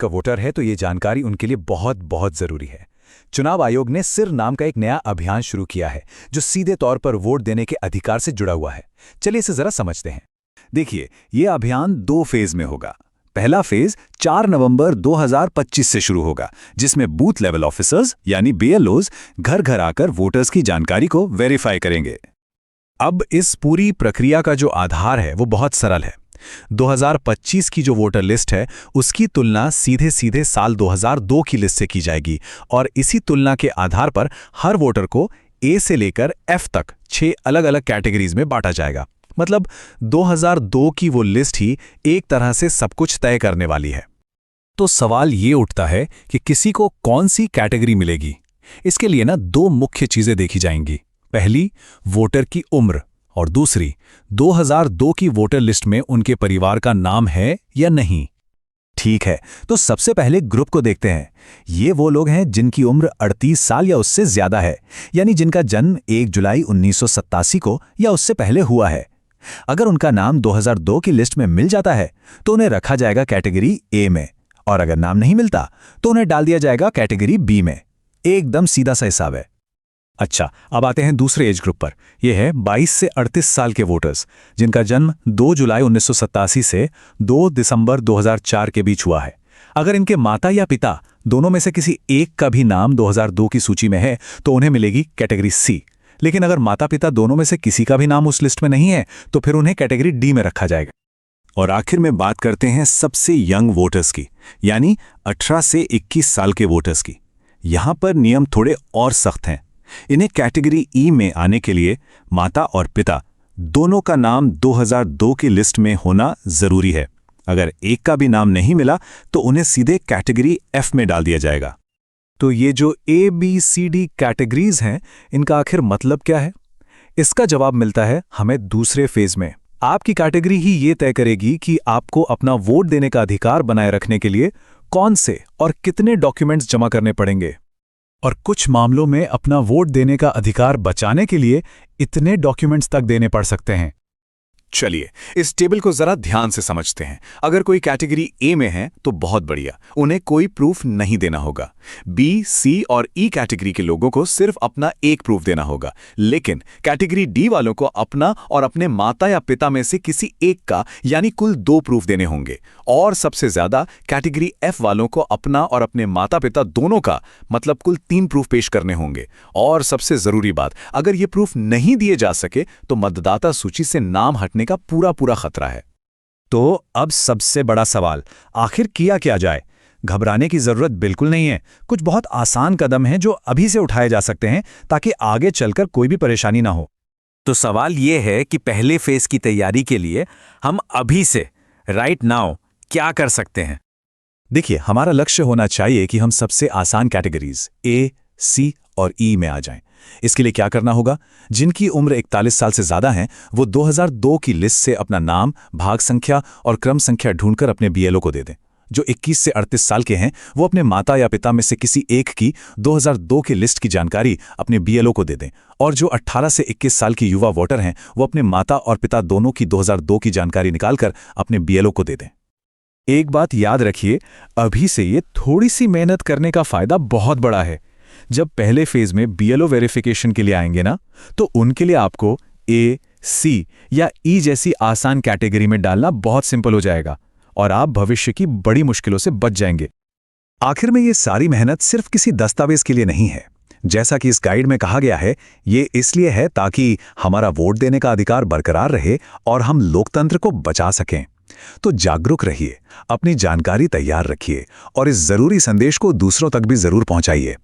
का वोटर है तो ये जानकारी उनके लिए बहुत बहुत जरूरी है। चुनाव आयोग ने सिर नाम का एक नया अभियान शुरू किया है जो सीधे तौर पर वोट देने के अधिकार से जुड़ा हुआ है। चलिए इसे जरा समझते हैं। देखिए, ये अभियान 2 फेज में होगा। पहला फेज 4 नवंबर 2025 से शुरू होगा, जिसमें बूथ लेवल ऑफिसर्स यानी बीएलओज घर घर आकर वोटर्स की जानकारी को वेरीफाई करेंगे। अब इस पूरी प्रक्रिया का जो आधार है वो बहुत सरल है। 2025 की जो वोटर लिस्ट है उसकी तुलना सीधे सीधे साल 2002 की लिस्ट से की जाएगी और इसी तुलना के आधार पर हर वोटर को ए से लेकर एफ तक 6 अलग अलग कैटेगरीज में बांटा जाएगा। मतलब 2002 की वो लिस्ट ही एक तरह से सब कुछ तय करने वाली है। तो सवाल ये उठता है कि किसी को कौन सी कैटेगरी मिलेगी। इसके लिए ना 2 मुख्य चीजें देखी जाएंगी। पहली, वोटर की उम्र, और दूसरी, 2002 की वोटर लिस्ट में उनके परिवार का नाम है या नहीं। ठीक है, तो सबसे पहले ग्रुप को देखते हैं। ये वो लोग हैं जिनकी उम्र 38 साल या उससे ज्यादा है, यानी जिनका जन्म 1 जुलाई 1987 को या उससे पहले हुआ है। अगर उनका नाम 2002 की लिस्ट में मिल जाता है तो उन्हें रखा जाएगा कैटेगरी ए में, और अगर नाम नहीं मिलता तो उन्हें डाल दिया जाएगा कैटेगरी बी में। एकदम सीधा सा हिसाब है। अच्छा, अब आते हैं दूसरे एज ग्रुप पर। यह है 22 से 38 साल के वोटर्स, जिनका जन्म 2 जुलाई 1987 से 2 दिसंबर 2004 के बीच हुआ है। अगर इनके माता या पिता दोनों में से किसी एक का भी नाम 2002 की सूची में है तो उन्हें मिलेगी कैटेगरी सी। लेकिन अगर माता पिता दोनों में से किसी का भी नाम उस लिस्ट में नहीं है तो फिर उन्हें कैटेगरी डी में रखा जाएगा। और आखिर में बात करते हैं सबसे यंग वोटर्स की, यानी 18 से 21 साल के वोटर्स की। यहां पर नियम थोड़े और सख्त हैं। इन्हें कैटेगरी ई में आने के लिए माता और पिता दोनों का नाम 2002 की लिस्ट में होना जरूरी है। अगर एक का भी नाम नहीं मिला तो उन्हें सीधे कैटेगरी एफ में डाल दिया जाएगा। तो ये जो A B C D categories हैं, इनका आखिर मतलब क्या है? इसका जवाब मिलता है हमें दूसरे फेज में। आपकी कैटेगरी ही ये तय करेगी कि आपको अपना वोट देने का अधिकार बनाए रखने के लिए कौन से और कितने डॉक्यूमेंट्स जमा करने पड़ेंगे, और कुछ मामलों में अपना वोट देने का अधिकार बचाने के लिए इतने डॉक्यूमेंट्स तक देने पड़ सकते हैं। चलिए इस टेबल को जरा ध्यान से समझते हैं। अगर कोई कैटेगरी ए में है तो बहुत बढ़िया, उन्हें कोई प्रूफ नहीं देना होगा। बी, सी और ई कैटेगरी के लोगों को सिर्फ अपना एक प्रूफ देना होगा। लेकिन कैटेगरी डी वालों को अपना और अपने माता या पिता में से किसी एक का यानी कुल 2 प्रूफ देने होंगे। और सबसे ज्यादा कैटेगरी एफ वालों को अपना और अपने माता पिता दोनों का मतलब कुल 3 प्रूफ पेश करने होंगे। और सबसे जरूरी बात, अगर ये प्रूफ नहीं दिए जा सके तो मतदाता सूची से नाम हटने का पूरा खतरा है। तो अब सबसे बड़ा सवाल, आखिर किया क्या जाए? घबराने की जरूरत बिल्कुल नहीं है। कुछ बहुत आसान कदम हैं जो अभी से उठाए जा सकते हैं ताकि आगे चलकर कोई भी परेशानी ना हो। तो सवाल यह है कि पहले फेज की तैयारी के लिए हम अभी से राइट नाउ क्या कर सकते हैं? देखिए, हमारा लक्ष्य होना चाहिए कि हम सबसे आसान कैटेगरीज ए, सी और ई में आ जाएं। इसके लिए क्या करना होगा? जिनकी उम्र 41 साल से ज्यादा है वो 2002 की लिस्ट से अपना नाम, भाग संख्या और क्रम संख्या ढूंढकर अपने बीएलओ को दे दें। जो 21 से 38 साल के हैं वो अपने माता या पिता में से किसी एक की 2002 की लिस्ट की जानकारी अपने बीएलओ को दे दें। और जो 18 से 21 साल की युवा वोटर हैं वो अपने माता और पिता दोनों की 2002 की जानकारी निकालकर अपने बीएलओ को दे दें। एक बात याद रखिए, अभी से ये थोड़ी सी मेहनत करने का फायदा बहुत बड़ा है। जब पहले फेज में बीएलओ वेरिफिकेशन के लिए आएंगे ना, तो उनके लिए आपको ए, सी या ई जैसी आसान कैटेगरी में डालना बहुत सिंपल हो जाएगा और आप भविष्य की बड़ी मुश्किलों से बच जाएंगे। आखिर में ये सारी मेहनत सिर्फ किसी दस्तावेज के लिए नहीं है। जैसा कि इस गाइड में कहा गया है, ये इसलिए है ताकि हमारा वोट देने का अधिकार बरकरार रहे और हम लोकतंत्र को बचा सकें। तो जागरूक रहिए, अपनी जानकारी तैयार रखिए और इस जरूरी संदेश को दूसरों तक भी जरूर पहुंचाइए।